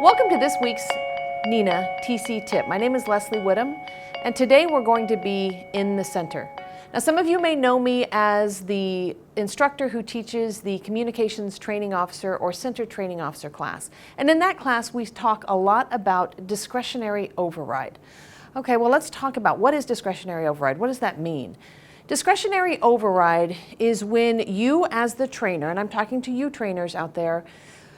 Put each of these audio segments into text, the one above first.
Welcome to this week's NINA TC Tip. My name is Leslie Whitham, and today we're going to be in the center. Now, some of you may know me as the instructor who teaches the Communications Training Officer or Center Training Officer class. And in that class, we talk a lot about discretionary override. Okay, well, let's talk about what is discretionary override. What does that mean? Discretionary override is when you as the trainer, and I'm talking to you trainers out there,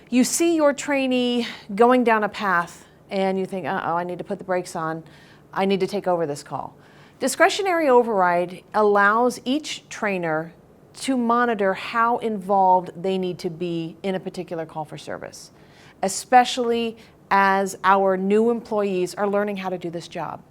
you see your trainee going down a path and you think, uh-oh, I need to put the brakes on. I need to take over this call. Discretionary override allows each trainer to monitor how involved they need to be in a particular call for service, especially as our new employees are learning how to do this job.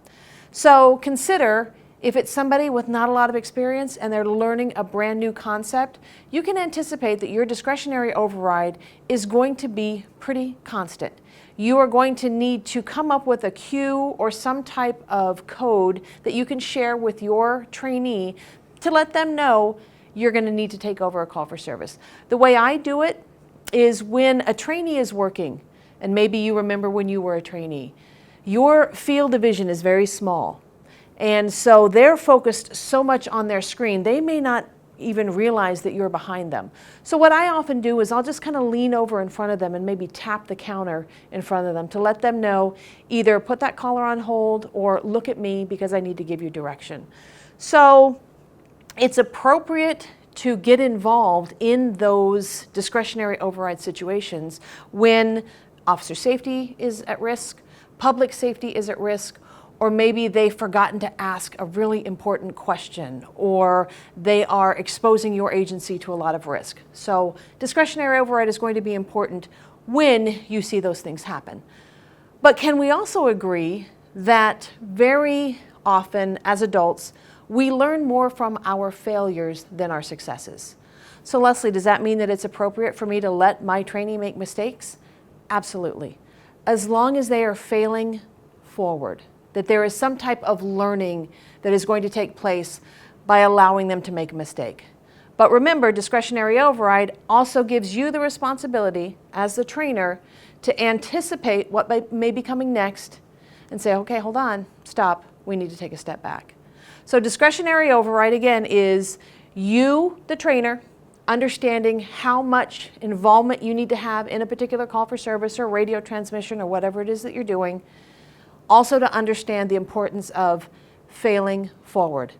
So consider if it's somebody with not a lot of experience and they're learning a brand new concept, you can anticipate that your discretionary override is going to be pretty constant. You are going to need to come up with a cue or some type of code that you can share with your trainee to let them know you're going to need to take over a call for service. The way I do it is when a trainee is working, and maybe you remember when you were a trainee, your field division is very small. And so they're focused so much on their screen, they may not even realize that you're behind them. So what I often do is I'll just kind of lean over in front of them and maybe tap the counter in front of them to let them know either put that caller on hold or look at me because I need to give you direction. So it's appropriate to get involved in those discretionary override situations when officer safety is at risk, public safety is at risk, or maybe they've forgotten to ask a really important question, or they are exposing your agency to a lot of risk. So discretionary override is going to be important when you see those things happen. But can we also agree that very often as adults, we learn more from our failures than our successes? So Leslie, does that mean that it's appropriate for me to let my trainee make mistakes? Absolutely. As long as they are failing forward, that there is some type of learning that is going to take place by allowing them to make a mistake. But remember, discretionary override also gives you the responsibility as the trainer to anticipate what may be coming next and say, okay, hold on, stop, we need to take a step back. So discretionary override, again, is you, the trainer, understanding how much involvement you need to have in a particular call for service or radio transmission or whatever it is that you're doing. Also to understand the importance of failing forward.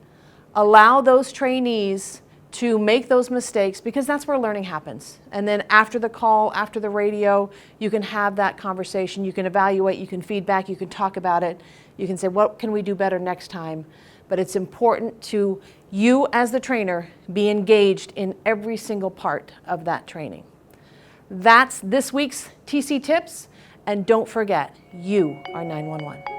Allow those trainees to make those mistakes because that's where learning happens. And then after the call, after the radio, you can have that conversation, you can evaluate, you can feedback, you can talk about it, you can say, what can we do better next time? But it's important to you as the trainer be engaged in every single part of that training. That's this week's TC Tips. And don't forget, you are 911.